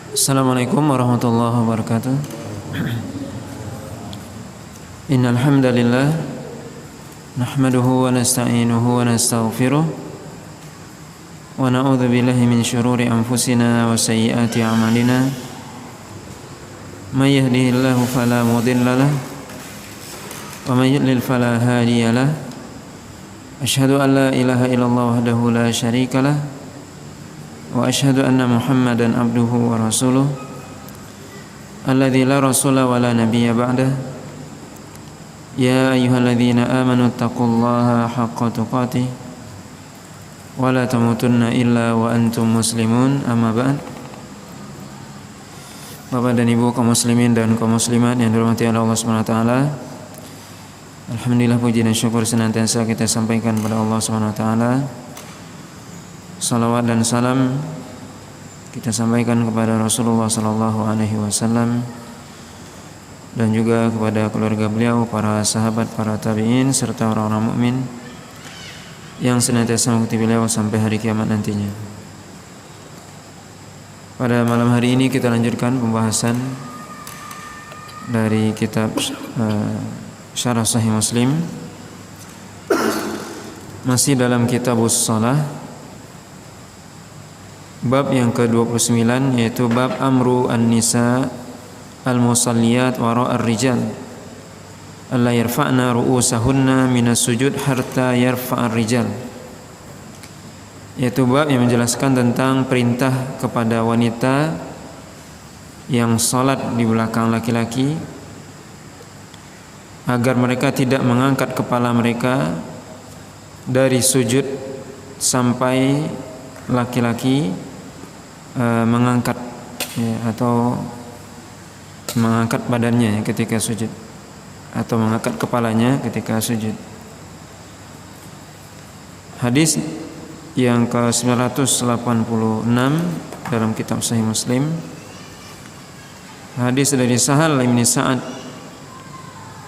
Assalamualaikum warahmatullahi wabarakatuh. Innal hamdalillah nahmaduhu wa nasta'inuhu wa nastaghfiruh wa na'udzu billahi min shururi anfusina wa sayyiati a'malina. May yahdihillahu fala mudilla lahu wa may yudlil fala hadiya lahu. Asyhadu an la ilaha illallah wahdahu la syarika lahu wa asyhadu anna Muhammadan abduhu wa rasuluh alladzi la rasula wa la nabiyya ba'dah. Ya ayyuhalladzina amanu taqullaha haqqa tuqatih wa la tamutunna illa wa antum muslimun. Amma ba'd. Bapak dan Ibu kaum muslimin dan kaum muslimat yang dirahmati Allah Subhanahu wa taala. Alhamdulillah, puji dan syukur senantiasa kita sampaikan kepada Allah Subhanahu wa taala. Salawat dan salam kita sampaikan kepada Rasulullah sallallahu alaihi wasallam dan juga kepada keluarga beliau, para sahabat, para tabi'in serta orang-orang mukmin yang senantiasa mengikuti beliau sampai hari kiamat nantinya. Pada malam hari ini kita lanjutkan pembahasan dari kitab Syarah Sahih Muslim, masih dalam Kitabus Shalah. Bab yang ke-29, yaitu bab amru an-nisa al-musalliyat wara' ar-rijal alla yarfa'na ru'usahunna minas sujud hatta yarfa'a ar-rijal, yaitu bab yang menjelaskan tentang perintah kepada wanita yang salat di belakang laki-laki agar mereka tidak mengangkat kepala mereka dari sujud sampai laki-laki mengangkat atau mengangkat badannya ketika sujud atau mengangkat kepalanya ketika sujud. Hadis yang ke-986 dalam kitab Sahih Muslim, hadis dari Sahal bin Sa'ad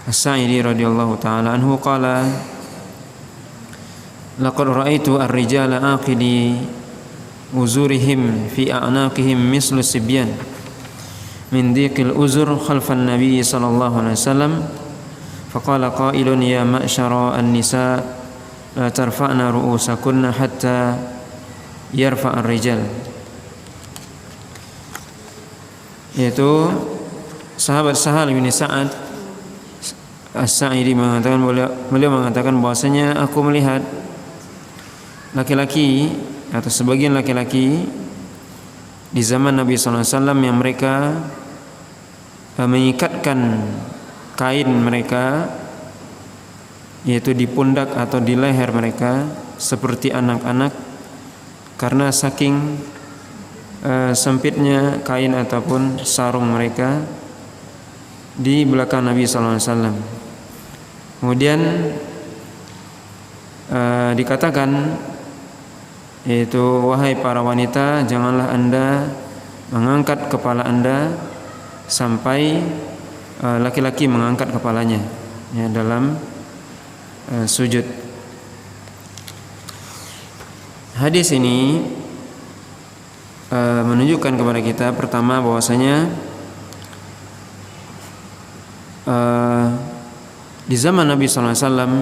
As-Sa'idi radhiyallahu taala anhu qala laqad ra'aitu ar-rijala aqidi uzurihim fi a'naqihim mislu sibyan min dhiqil uzur khalfan nabiy sallallahu alaihi wasallam faqala qailun ya ma'syara an-nisa la tarfa'na ru'usakunna hatta yarfa'a ar-rijal, yaitu sahabat Sahal bin Sa'ad As-Sa'idi mengatakan, beliau mengatakan bahwasanya aku melihat laki-laki atau sebagian laki-laki di zaman Nabi sallallahu alaihi wasallam yang mereka mengikatkan kain mereka, yaitu di pundak atau di leher mereka seperti anak-anak, karena saking sempitnya kain ataupun sarung mereka di belakang Nabi sallallahu alaihi wasallam. Kemudian dikatakan, yaitu wahai para wanita, janganlah anda mengangkat kepala anda sampai laki-laki mengangkat kepalanya ya, dalam sujud. Hadis ini menunjukkan kepada kita pertama bahwasanya di zaman Nabi sallallahu alaihi wasallam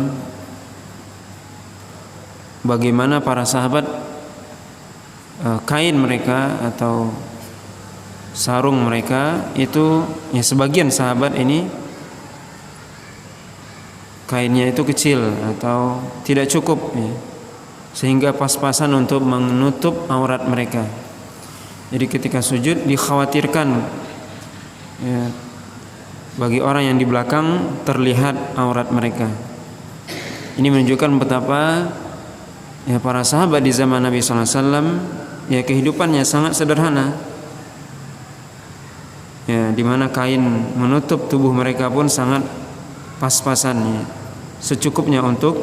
bagaimana para sahabat kain mereka atau sarung mereka itu ya, sebagian sahabat ini kainnya itu kecil atau tidak cukup ya, sehingga pas-pasan untuk menutup aurat mereka. Jadi ketika sujud dikhawatirkan ya, bagi orang yang di belakang terlihat aurat mereka. Ini menunjukkan betapa ya, para sahabat di zaman Nabi sallallahu alaihi wasallam ya, kehidupannya sangat sederhana. Ya, di mana kain menutup tubuh mereka pun sangat pas-pasan ya, secukupnya untuk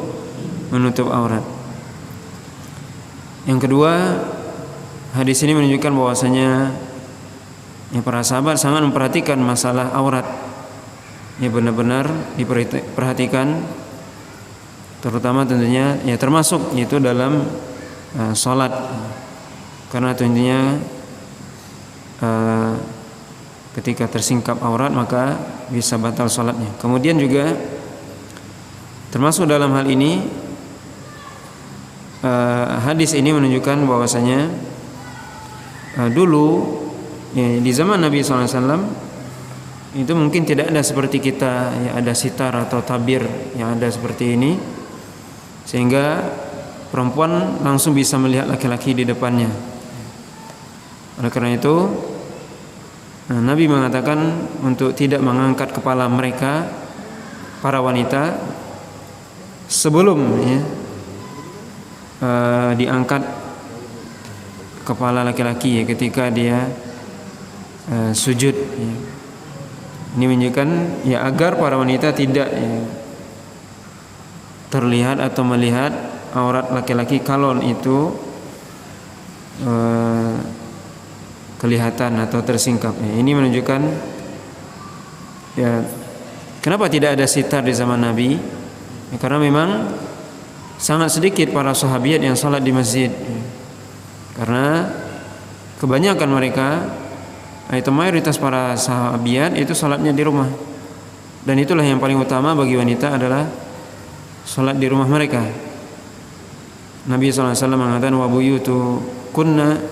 menutup aurat. Yang kedua, hadis ini menunjukkan bahwasanya ya, para sahabat sangat memperhatikan masalah aurat. Ya, benar-benar diperhatikan, terutama tentunya ya termasuk itu dalam salat, karena tentunya ketika tersingkap aurat maka bisa batal salatnya. Kemudian juga termasuk dalam hal ini hadis ini menunjukkan bahwasanya dulu di zaman Nabi SAW itu mungkin tidak ada seperti kita ya, ada sitar atau tabir yang ada seperti ini, sehingga perempuan langsung bisa melihat laki-laki di depannya. Oleh karena itu Nabi mengatakan untuk tidak mengangkat kepala mereka, para wanita, sebelum ya, diangkat kepala laki-laki ya, ketika dia sujud ya. Ini menunjukkan ya agar para wanita tidak ya, terlihat atau melihat aurat laki-laki kalau itu kelihatan atau tersingkap ya. Ini menunjukkan ya kenapa tidak ada sitar di zaman Nabi ya, karena memang sangat sedikit para sahabiat yang salat di masjid ya. Karena kebanyakan mereka itu mayoritas para sahabiat itu salatnya di rumah, dan itulah yang paling utama bagi wanita adalah salat di rumah mereka. Nabi SAW mengatakan wa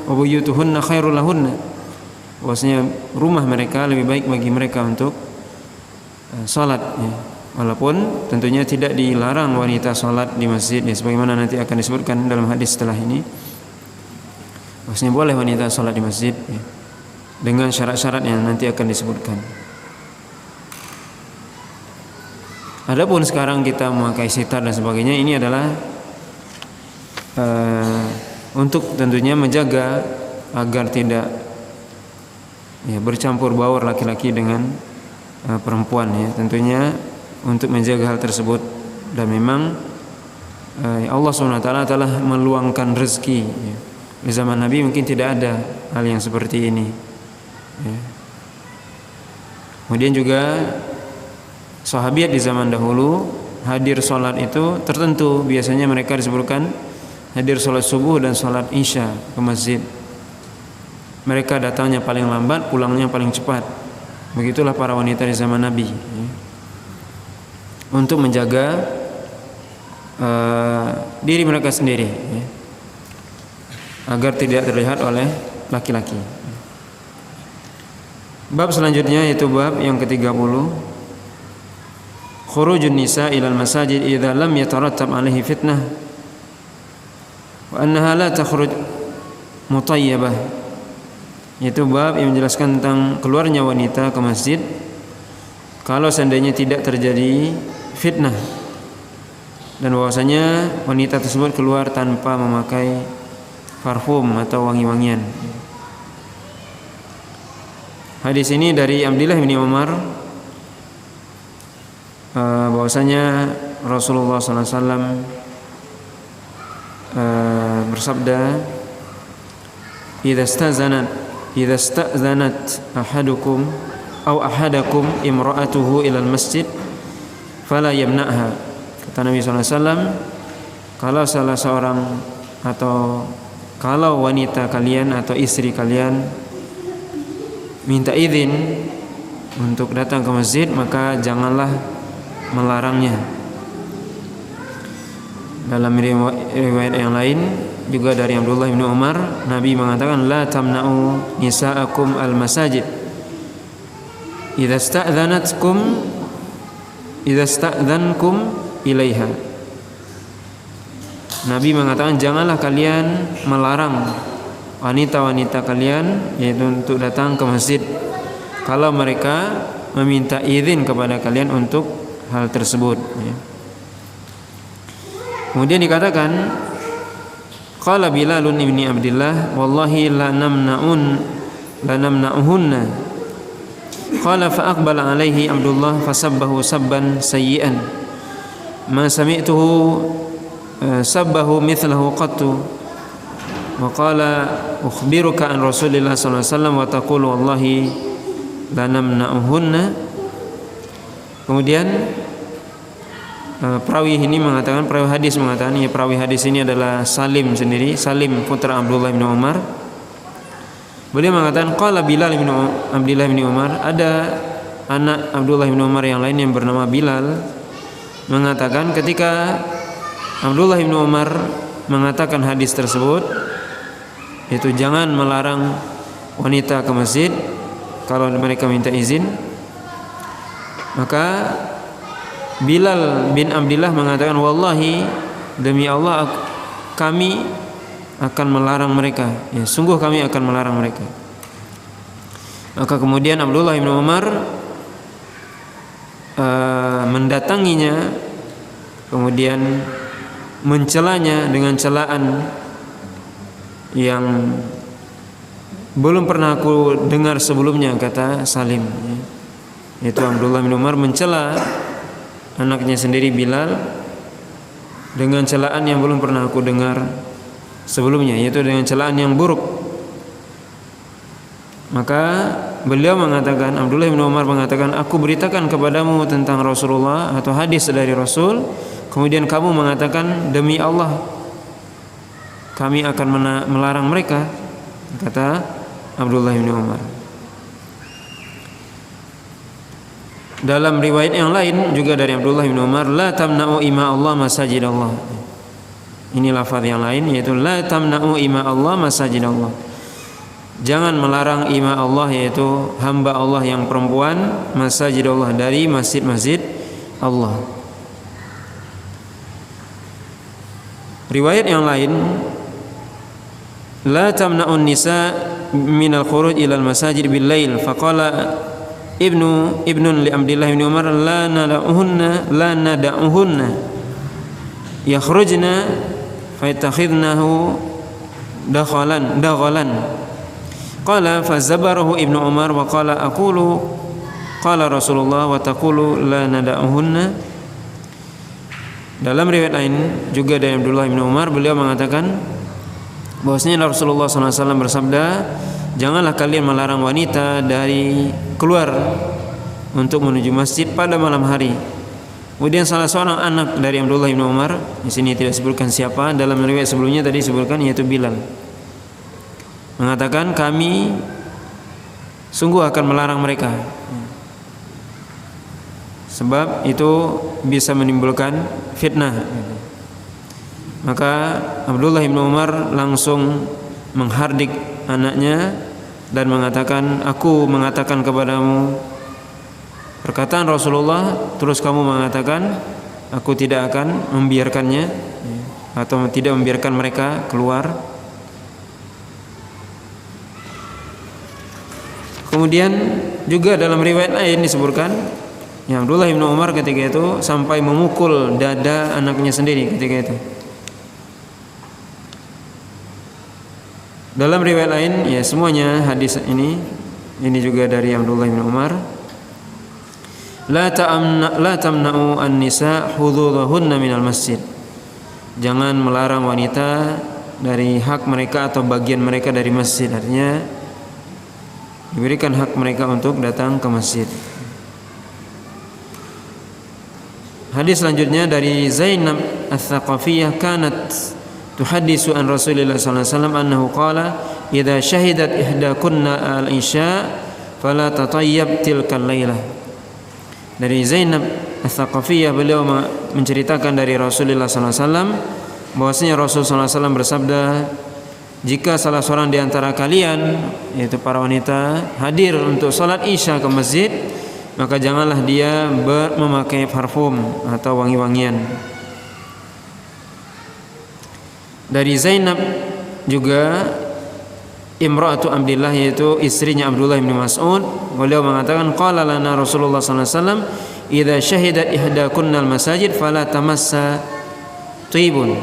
buyutuhunna khairul lahunna, bahwasanya rumah mereka lebih baik bagi mereka untuk salat ya. Walaupun tentunya tidak dilarang wanita salat di masjid ya, sebagaimana nanti akan disebutkan dalam hadis setelah ini, bahwasanya boleh wanita salat di masjid ya, dengan syarat-syarat yang nanti akan disebutkan. Adapun sekarang kita memakai sitar dan sebagainya, ini adalah untuk tentunya menjaga agar tidak ya, bercampur baur laki-laki dengan perempuan ya, tentunya untuk menjaga hal tersebut. Dan memang Allah SWT telah meluangkan rezeki ya. Di zaman Nabi mungkin tidak ada hal yang seperti ini ya. Kemudian juga sahabiat di zaman dahulu hadir sholat itu tertentu, biasanya mereka disebutkan hadir sholat subuh dan sholat isya ke masjid. Mereka datangnya paling lambat, pulangnya paling cepat. Begitulah para wanita di zaman Nabi ya. Untuk menjaga diri mereka sendiri ya, agar tidak terlihat oleh laki-laki. Bab selanjutnya yaitu bab yang ke-30, khurujun nisa ilal masajid idza lam yatarattab alaihi fitnah wa annaha la takhruj mutayyibah. Yaitu bab yang menjelaskan tentang keluarnya wanita ke masjid kalau seandainya tidak terjadi fitnah, dan bahwasanya wanita tersebut keluar tanpa memakai parfum atau wangi-wangian. Hadis ini dari Abdullah bin Umar bahwasanya Rasulullah SAW bersabda, idza sta'zanat ahadukum imra'atuhu ilal masjid fala yamna'ha. Kata Nabi SAW, kalau salah seorang atau kalau wanita kalian atau istri kalian minta izin untuk datang ke masjid, maka janganlah melarangnya. Dalam riwayat yang lain juga dari Abdullah bin Umar, Nabi mengatakan la tamna'u nisa'akum al-masajid idza sta'dzankum ilaiha. Nabi mengatakan janganlah kalian melarang wanita-wanita kalian yaitu untuk datang ke masjid kalau mereka meminta izin kepada kalian untuk hal tersebut ya. Kemudian dikatakan qala Bilalun ibni Abdillah wallahi la namna'uhunna qala fa aqbala alaihi Abdullah fasabbahu sabban sayyi'an ma sami'tuhu sabbahu mithlahu qattu wa qala ukhbiruka an Rasulillah sallallahu alaihi wasallam wa taqulu wallahi la namna'uhunna. Kemudian perawi ini mengatakan, perawi hadis mengatakan, perawi hadis ini adalah Salim sendiri, Salim putra Abdullah bin Umar. Beliau mengatakan qala Bilal bin Abdullah bin Umar, ada anak Abdullah bin Umar yang lain yang bernama Bilal mengatakan ketika Abdullah bin Umar mengatakan hadis tersebut, yaitu jangan melarang wanita ke masjid kalau mereka minta izin, maka Bilal bin Abdullah mengatakan, wallahi, demi Allah kami akan melarang mereka, ya sungguh kami akan melarang mereka. Maka kemudian Abdullah bin Umar mendatanginya, kemudian mencelanya dengan celaan yang belum pernah aku dengar sebelumnya, kata Salim. Yaitu Abdullah bin Umar mencela anaknya sendiri Bilal dengan celaan yang belum pernah aku dengar sebelumnya, yaitu dengan celaan yang buruk. Maka beliau mengatakan, Abdullah bin Umar mengatakan, aku beritakan kepadamu tentang Rasulullah atau hadis dari Rasul, kemudian kamu mengatakan demi Allah kami akan melarang mereka, kata Abdullah bin Umar. Dalam riwayat yang lain juga dari Abdullah bin Umar, la tamna'u ima Allah masajid Allah. Ini lafaz yang lain, yaitu la tamna'u ima Allah masajid Allah. Jangan melarang ima Allah, yaitu hamba Allah yang perempuan, masajid Allah, dari masjid-masjid Allah. Riwayat yang lain, la tamna'un nisa minal khuruj ilal masajid bil lail, faqala ibnun li Abdullah bin Umar, la nada'uhunna yakhrujna fayattakhidnahu dakhalan. Qala fazabarahu Ibnu Umar wa qala aqulu qala Rasulullah wa taqulu la nada'uhunna. Dalam riwayat lain juga dari Abdullah bin Umar, beliau mengatakan bahwasanya Rasulullah SAW bersabda, janganlah kalian melarang wanita dari keluar untuk menuju masjid pada malam hari. Kemudian salah seorang anak dari Abdullah bin Umar, di sini tidak disebutkan siapa, dalam riwayat sebelumnya tadi disebutkan, yaitu Bilal, mengatakan kami sungguh akan melarang mereka, sebab itu bisa menimbulkan fitnah. Maka Abdullah bin Umar langsung menghardik anaknya dan mengatakan, aku mengatakan kepadamu perkataan Rasulullah, terus kamu mengatakan aku tidak akan membiarkannya atau tidak membiarkan mereka keluar. Kemudian juga dalam riwayat lain disebutkan, ya Abdullah bin Umar ketika itu sampai memukul dada anaknya sendiri ketika itu. Dalam riwayat lain, ya semuanya hadis ini juga dari Abdullah bin Umar. La tamna'u an-nisa hududahunna minal masjid. Jangan melarang wanita dari hak mereka atau bagian mereka dari masjid. Artinya diberikan hak mereka untuk datang ke masjid. Hadis selanjutnya dari Zainab Ats-Tsaqafiyah, kanat tuhaddisu an Rasulillah sallallahu alaihi wasallam annahu qala idza syahidat ihdakunna al-isya fala tatayyab tilkal lailah. Dari Zainab Ats-Tsaqafiyah, beliau menceritakan dari Rasulullah sallallahu alaihi wasallam bahwasanya Rasul sallallahu alaihi wasallam bersabda, jika salah seorang di antara kalian, yaitu para wanita, hadir untuk salat Isya ke masjid, maka janganlah dia memakai parfum atau wangi-wangian. Dari Zainab juga imra'atu Abdullah, yaitu istrinya Abdullah bin Mas'ud, beliau mengatakan qala lana Rasulullah sallallahu alaihi wasallam idza syahidat ihdakunna al-masajid fala tamassa tiban.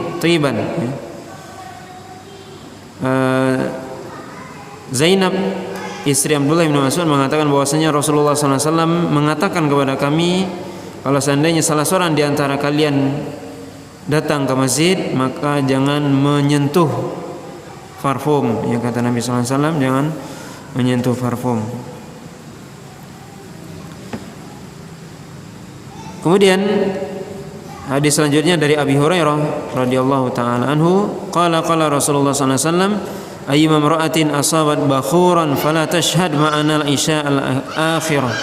Zainab istri Abdullah bin Mas'ud mengatakan bahwasanya Rasulullah sallallahu alaihi wasallam mengatakan kepada kami, kalau seandainya salah seorang di antara kalian datang ke masjid, maka jangan menyentuh parfum. Ya, kata Nabi sallallahu alaihi wasallam, jangan menyentuh parfum. Kemudian hadis selanjutnya dari Abi Hurairah radhiyallahu taala anhu, qala Rasulullah sallallahu alaihi wasallam ayyuma imra'atin asabat bakhuran fala tashhad ma'ana al-isya al-akhirah.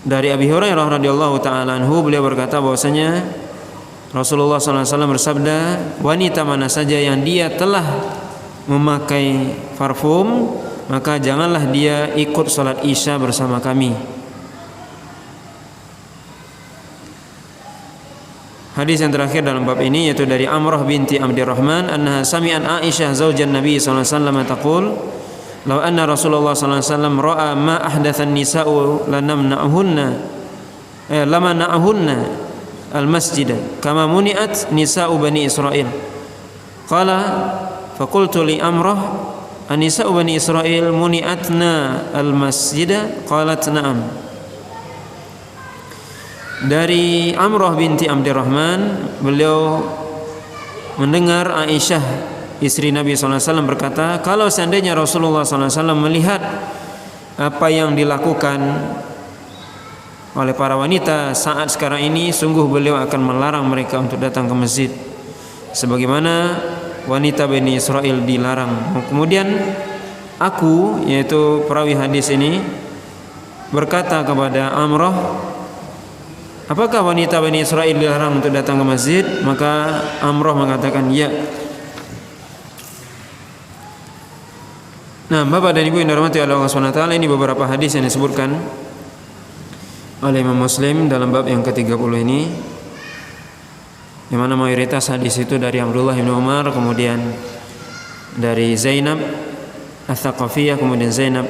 Dari Abi Hurairah radhiyallahu taala anhu, beliau berkata bahwasanya Rasulullah SAW bersabda, wanita mana saja yang dia telah memakai parfum, maka janganlah dia ikut salat Isya bersama kami. Hadis yang terakhir dalam bab ini yaitu dari Amrah binti Abdurrahman annaha sami'at Aisyah zaujan Nabi sallallahu alaihi wasallam taqul law anna Rasulullah sallallahu alaihi wasallam ra'a ma ahdatsan nisa'u lamana'ahunna al-masjid kama muni'at nisa'u bani Israil. Qala faqultu li Amrah anisa'u bani Israil muni'atna al-masjid? Qalat na'am. Dari Amrah binti Abdurrahman, beliau mendengar Aisyah istri Nabi SAW berkata, kalau seandainya Rasulullah SAW melihat apa yang dilakukan oleh para wanita saat sekarang ini, sungguh beliau akan melarang mereka untuk datang ke masjid sebagaimana wanita Bani Israel dilarang. Kemudian aku, yaitu perawi hadis ini, berkata kepada Amrah, apakah wanita Bani Israel dilarang untuk datang ke masjid? Maka Amrah mengatakan ya. Nah, Bapak dan Ibu yang dirahmati Allah SWT, ini beberapa hadis yang disebutkan oleh Imam Muslim dalam bab yang ke-30 ini, di mana mayoritas hadis itu dari Abdullah bin Umar, kemudian dari Zainab Ats-Tsaqafiyah, kemudian Zainab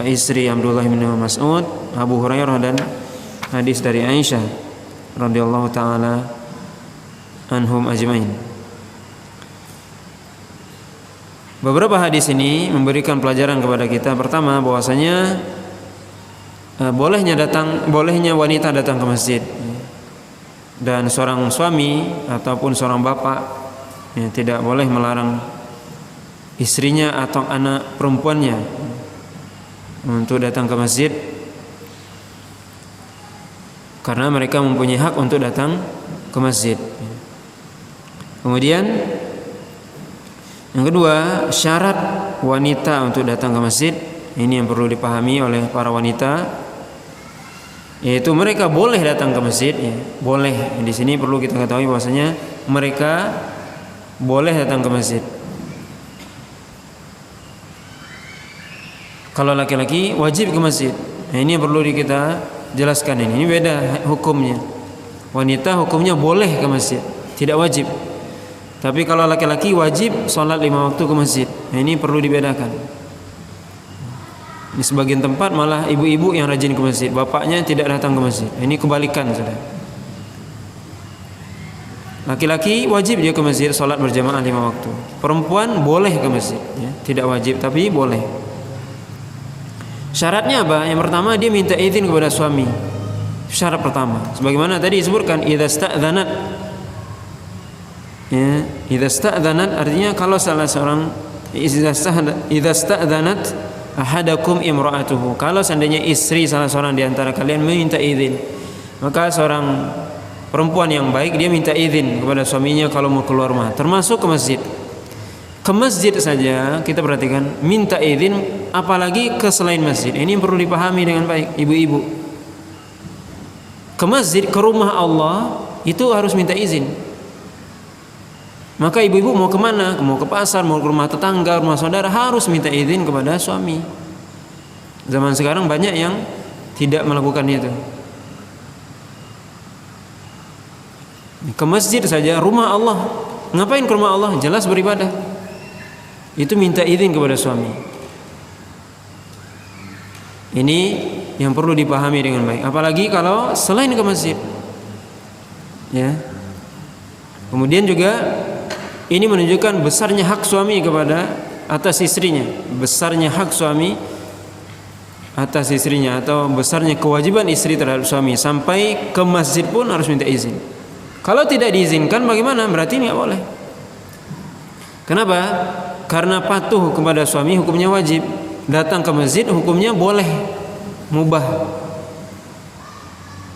istri Abdullah bin Mas'ud, Abu Hurairah, dan hadis dari Aisyah radhiyallahu taala anhum ajmain. Beberapa hadis ini memberikan pelajaran kepada kita. Pertama, bahwasanya bolehnya wanita datang ke masjid, dan seorang suami ataupun seorang bapak tidak boleh melarang istrinya atau anak perempuannya untuk datang ke masjid, karena mereka mempunyai hak untuk datang ke masjid. Kemudian yang kedua, syarat wanita untuk datang ke masjid, ini yang perlu dipahami oleh para wanita, yaitu mereka boleh datang ke masjid, ya, boleh. Di sini perlu kita ketahui bahwasanya mereka boleh datang ke masjid. Kalau laki-laki wajib ke masjid. Nah, ini perlu kita jelaskan ini. Ini beda hukumnya. Wanita hukumnya boleh ke masjid, tidak wajib. Tapi kalau laki-laki wajib sholat 5 waktu ke masjid. Nah, ini perlu dibedakan. Di sebagian tempat malah ibu-ibu yang rajin ke masjid, bapaknya tidak datang ke masjid. Nah, ini kebalikan, saudara. Laki-laki wajib dia ke masjid, sholat berjamaah 5 waktu. Perempuan boleh ke masjid, ya, tidak wajib tapi boleh. Syaratnya apa? Yang pertama, dia minta izin kepada suami. Syarat pertama, sebagaimana tadi disebutkan, idza sta'dzanat. Ya, idza sta'dzanat artinya kalau salah seorang, idza sta'dzanat ahadakum imra'atuhu, kalau seandainya istri salah seorang di antara kalian meminta izin, maka seorang perempuan yang baik dia minta izin kepada suaminya kalau mau keluar rumah, termasuk ke masjid. Ke masjid saja kita perhatikan minta izin, apalagi ke selain masjid. Ini perlu dipahami dengan baik, ibu-ibu. Ke masjid, ke rumah Allah itu harus minta izin. Maka ibu-ibu mau kemana? Mau ke pasar, mau ke rumah tetangga, rumah saudara, harus minta izin kepada suami. Zaman sekarang banyak yang tidak melakukan itu. Ke masjid saja, rumah Allah. Ngapain ke rumah Allah? Jelas beribadah. Itu minta izin kepada suami. Ini yang perlu dipahami dengan baik. Apalagi kalau selain ke masjid, ya. Kemudian juga ini menunjukkan besarnya hak suami kepada atas istrinya, besarnya hak suami atas istrinya, atau besarnya kewajiban istri terhadap suami, sampai ke masjid pun harus minta izin. Kalau tidak diizinkan bagaimana? Berarti nggak boleh. Kenapa? Karena patuh kepada suami hukumnya wajib, datang ke masjid hukumnya boleh, mubah.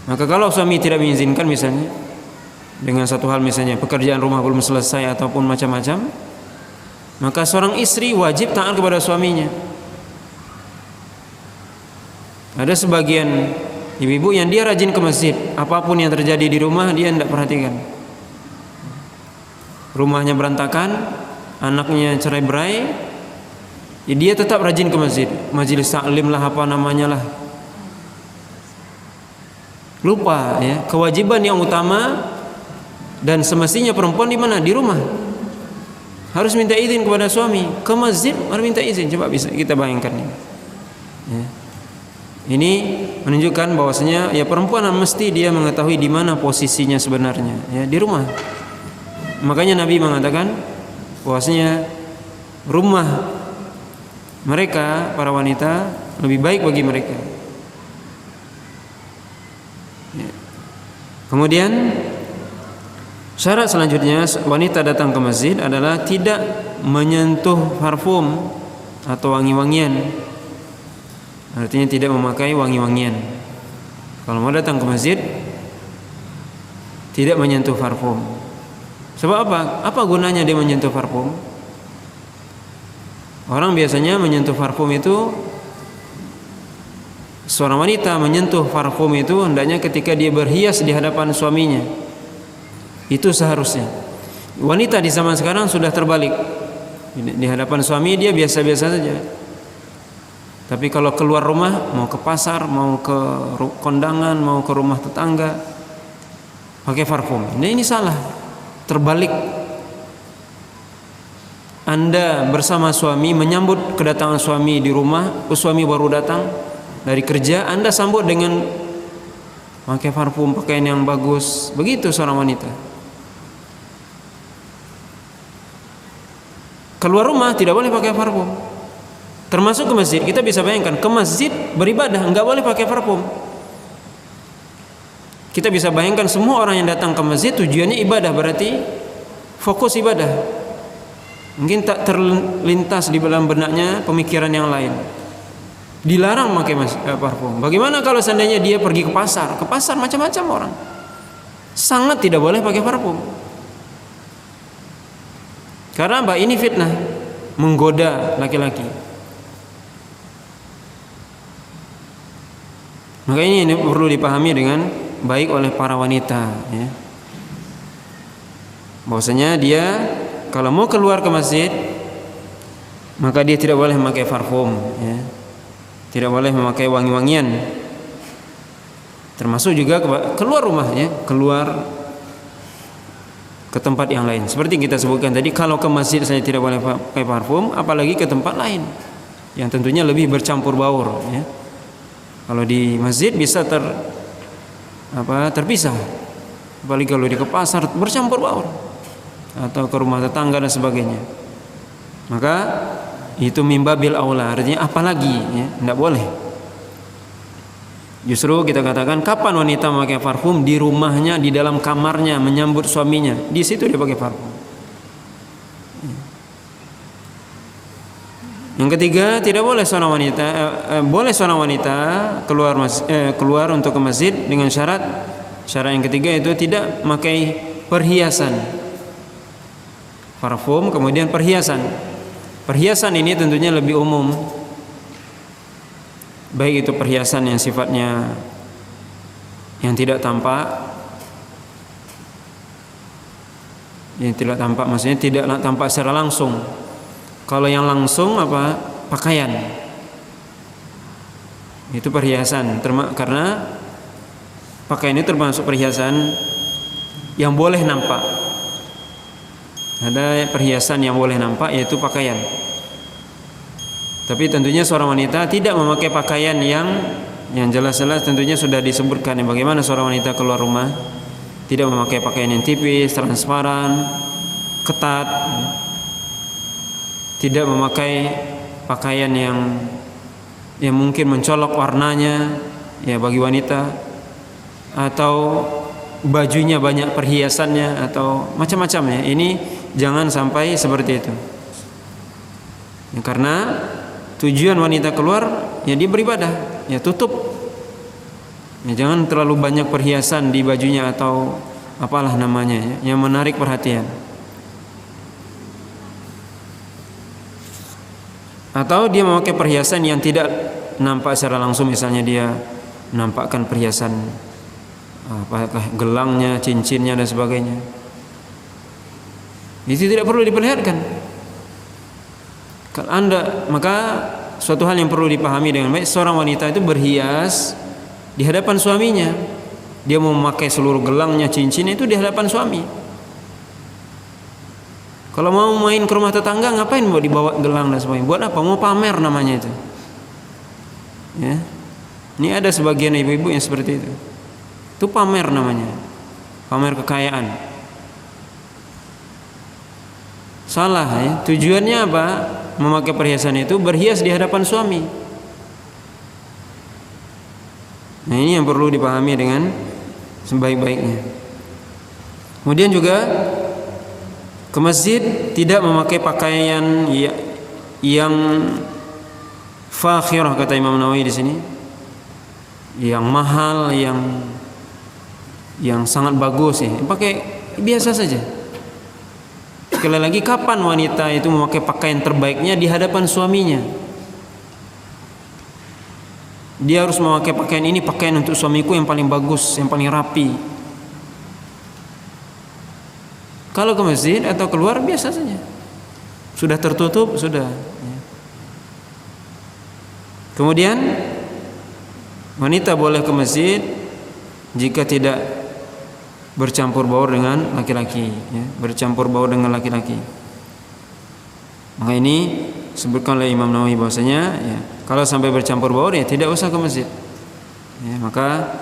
Maka kalau suami tidak mengizinkan misalnya, dengan satu hal, misalnya pekerjaan rumah belum selesai ataupun macam-macam, maka seorang istri wajib taat kepada suaminya. Ada sebagian ibu-ibu yang dia rajin ke masjid, apapun yang terjadi di rumah dia tidak perhatikan. Rumahnya berantakan, anaknya cerai-berai, ya dia tetap rajin ke masjid, majelis taklim lah, apa namanya lah. Lupa ya, kewajiban yang utama dan semestinya perempuan di mana? Di rumah. Harus minta izin kepada suami. Ke masjid harus minta izin. Coba bisa kita bayangkan ini. Ya. Ini menunjukkan bahwasanya ya perempuan mesti dia mengetahui di mana posisinya sebenarnya, ya, di rumah. Makanya Nabi mengatakan bahwasanya rumah mereka, para wanita, lebih baik bagi mereka. Ya. Kemudian syarat selanjutnya wanita datang ke masjid adalah tidak menyentuh parfum atau wangi-wangian. Artinya tidak memakai wangi-wangian. Kalau mau datang ke masjid, tidak menyentuh parfum. Sebab apa? Apa gunanya dia menyentuh parfum? Orang biasanya menyentuh parfum itu, seorang wanita menyentuh parfum itu hendaknya ketika dia berhias di hadapan suaminya. Itu seharusnya. Wanita di zaman sekarang sudah terbalik. Di hadapan suami dia biasa-biasa saja. Tapi kalau keluar rumah, mau ke pasar, mau ke kondangan, mau ke rumah tetangga, pakai parfum. Ini salah. Terbalik. Anda bersama suami menyambut kedatangan suami di rumah, suami baru datang dari kerja, Anda sambut dengan pakai parfum, pakaian yang bagus. Begitu seorang wanita. Keluar rumah tidak boleh pakai parfum. Termasuk ke masjid. Kita bisa bayangkan ke masjid beribadah enggak boleh pakai parfum. Kita bisa bayangkan semua orang yang datang ke masjid tujuannya ibadah, berarti fokus ibadah. Mungkin tak terlintas di dalam benaknya pemikiran yang lain. Dilarang pakai parfum. Bagaimana kalau seandainya dia pergi ke pasar? Ke pasar macam-macam orang. Sangat tidak boleh pakai parfum. Karena apa? Ini fitnah, menggoda laki-laki. Maka ini perlu dipahami dengan baik oleh para wanita, ya. Bahwasanya dia kalau mau keluar ke masjid, maka dia tidak boleh memakai parfum, ya. Tidak boleh memakai wangi-wangian. Termasuk juga keluar rumah, ya, keluar ke tempat yang lain. Seperti kita sebutkan tadi, kalau ke masjid saya tidak boleh pakai parfum, apalagi ke tempat lain yang tentunya lebih bercampur baur, ya. Kalau di masjid bisa terpisah. Apalagi kalau di ke pasar bercampur baur, atau ke rumah tetangga dan sebagainya. Maka itu mimbabil aula, artinya apalagi, ya, tidak boleh. Justru kita katakan kapan wanita memakai parfum? Di rumahnya, di dalam kamarnya menyambut suaminya, di situ dia pakai parfum. Yang ketiga, tidak boleh seorang wanita boleh seorang wanita keluar untuk ke masjid dengan syarat yang ketiga itu tidak memakai perhiasan. Parfum kemudian perhiasan. Perhiasan ini tentunya lebih umum. Baik itu perhiasan yang sifatnya yang tidak tampak. Yang tidak tampak maksudnya tidak tampak secara langsung. Kalau yang langsung apa? Pakaian. Itu perhiasan. Karena pakaian itu termasuk perhiasan yang boleh nampak. Ada perhiasan yang boleh nampak, yaitu pakaian. Tapi tentunya seorang wanita tidak memakai pakaian yang jelas-jelas tentunya sudah disebutkan. Bagaimana seorang wanita keluar rumah tidak memakai pakaian yang tipis, transparan, ketat. Tidak memakai pakaian yang mungkin mencolok warnanya, ya, bagi wanita, atau bajunya banyak perhiasannya atau macam-macam, ya. Ini jangan sampai seperti itu. Ya, karena tujuan wanita keluar ya dia beribadah, ya tutup. Ya, jangan terlalu banyak perhiasan di bajunya atau apalah namanya ya, yang menarik perhatian. Atau dia memakai perhiasan yang tidak nampak secara langsung, misalnya dia menampakkan perhiasan apakah gelangnya, cincinnya dan sebagainya. Itu tidak perlu diperlihatkan. Kalau maka suatu hal yang perlu dipahami dengan baik, seorang wanita itu berhias di hadapan suaminya. Dia mau memakai seluruh gelangnya, cincinnya itu di hadapan suami. Kalau mau main ke rumah tetangga, ngapain mau dibawa gelang dan sebagainya? Buat apa? Mau pamer namanya itu. Ya. Ini ada sebagian ibu-ibu yang seperti itu. Itu pamer namanya. Pamer kekayaan. Salah ya. Tujuannya apa? Memakai perhiasan itu berhias di hadapan suami. Nah, ini yang perlu dipahami dengan sebaik-baiknya. Kemudian juga ke masjid tidak memakai pakaian yang fakhirah, kata Imam Nawawi di sini, yang mahal, yang sangat bagus ya. Pakai biasa saja. Sekali lagi, kapan wanita itu memakai pakaian terbaiknya? Di hadapan suaminya. Dia harus memakai pakaian ini, pakaian untuk suamiku yang paling bagus, yang paling rapi. Kalau ke masjid atau keluar biasa saja. Sudah tertutup, sudah. Kemudian wanita boleh ke masjid jika tidak bercampur baur dengan laki-laki, ya, bercampur baur dengan laki-laki. Maka ini disebutkan oleh Imam Nawawi bahwasanya ya, kalau sampai bercampur baur ya tidak usah ke masjid. Ya, maka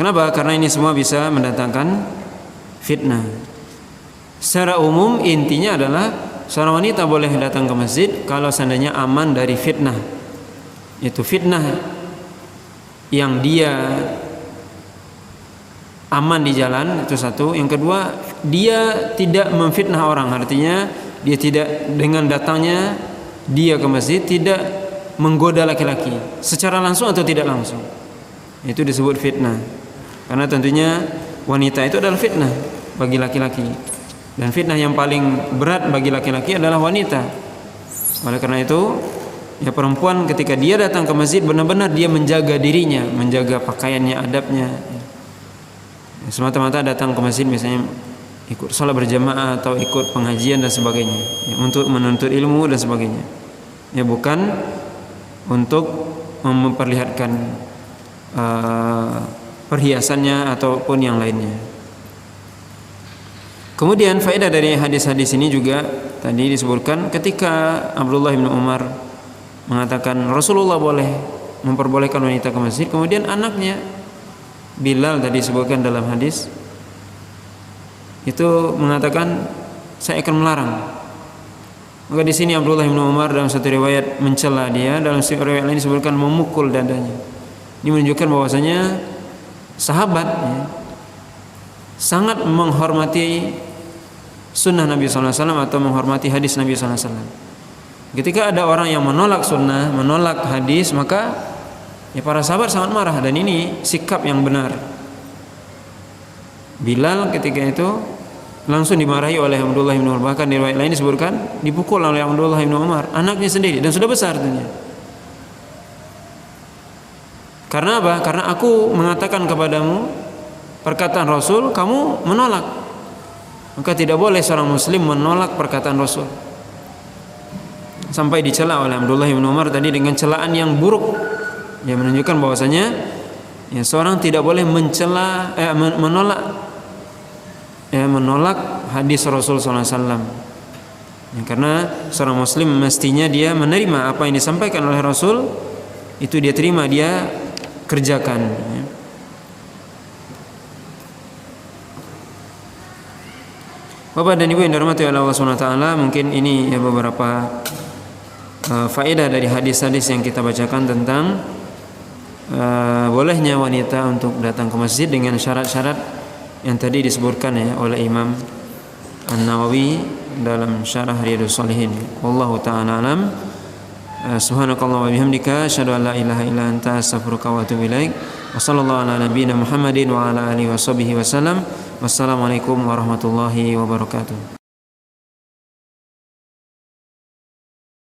kenapa? Karena ini semua bisa mendatangkan fitnah. Secara umum intinya adalah seorang wanita boleh datang ke masjid kalau seandainya aman dari fitnah. Itu fitnah yang dia aman di jalan, itu satu. Yang kedua, dia tidak memfitnah orang. Artinya dia tidak, dengan datangnya dia ke masjid, tidak menggoda laki-laki secara langsung atau tidak langsung. Itu disebut fitnah. Karena tentunya wanita itu adalah fitnah bagi laki-laki. Dan fitnah yang paling berat bagi laki-laki adalah wanita. Oleh karena itu, ya, perempuan ketika dia datang ke masjid benar-benar dia menjaga dirinya, menjaga pakaiannya, adabnya. Ya, semata-mata datang ke masjid misalnya ikut salat berjamaah atau ikut pengajian dan sebagainya, ya, untuk menuntut ilmu dan sebagainya. Ya, bukan untuk memperlihatkan perhiasannya ataupun yang lainnya. Kemudian faedah dari hadis-hadis ini juga tadi disebutkan ketika Abdullah bin Umar mengatakan Rasulullah boleh memperbolehkan wanita ke masjid, kemudian anaknya Bilal tadi disebutkan dalam hadis itu mengatakan saya akan melarang. Maka di sini Abdullah bin Umar dalam satu riwayat mencela dia, dalam satu riwayat lain disebutkan memukul dadanya. Ini menunjukkan bahwasanya sahabat ya, sangat menghormati sunnah Nabi SAW atau menghormati hadis Nabi SAW. Ketika ada orang yang menolak sunnah, menolak hadis, maka ya para sahabat sangat marah, dan ini sikap yang benar. Bilal ketika itu langsung dimarahi oleh Abdullah bin Umar, bahkan di riwayat lain disebutkan dipukul oleh Abdullah bin Umar, anaknya sendiri, dan sudah besar tentunya. Karena apa? Karena aku mengatakan kepadamu perkataan Rasul, kamu menolak. Maka tidak boleh seorang muslim menolak perkataan Rasul. Sampai dicela oleh Abdullah bin Umar tadi dengan celaan yang buruk, yang menunjukkan bahwasanya ya, seorang tidak boleh menolak hadis Rasul SAW. Ya, karena seorang muslim mestinya dia menerima apa yang disampaikan oleh Rasul, itu dia terima, dia kerjakan. Ya. Bapak dan Ibu yang dirahmati oleh Allah SWT, mungkin ini ya beberapa faedah dari hadis-hadis yang kita bacakan tentang bolehnya wanita untuk datang ke masjid dengan syarat-syarat yang tadi disebutkan ya oleh Imam An-Nawawi dalam Syarah Riyadhus Shalihin. Wallahu ta'ala alam. Subhanakallah wa bihamdika asyhadu an la ilaha illa anta astaghfiruka wa atubu ilaik. Wa sallallahu ala nabiyyina Muhammadin wa ala alihi washabihi wasallam. Wassalamualaikum warahmatullahi wabarakatuh.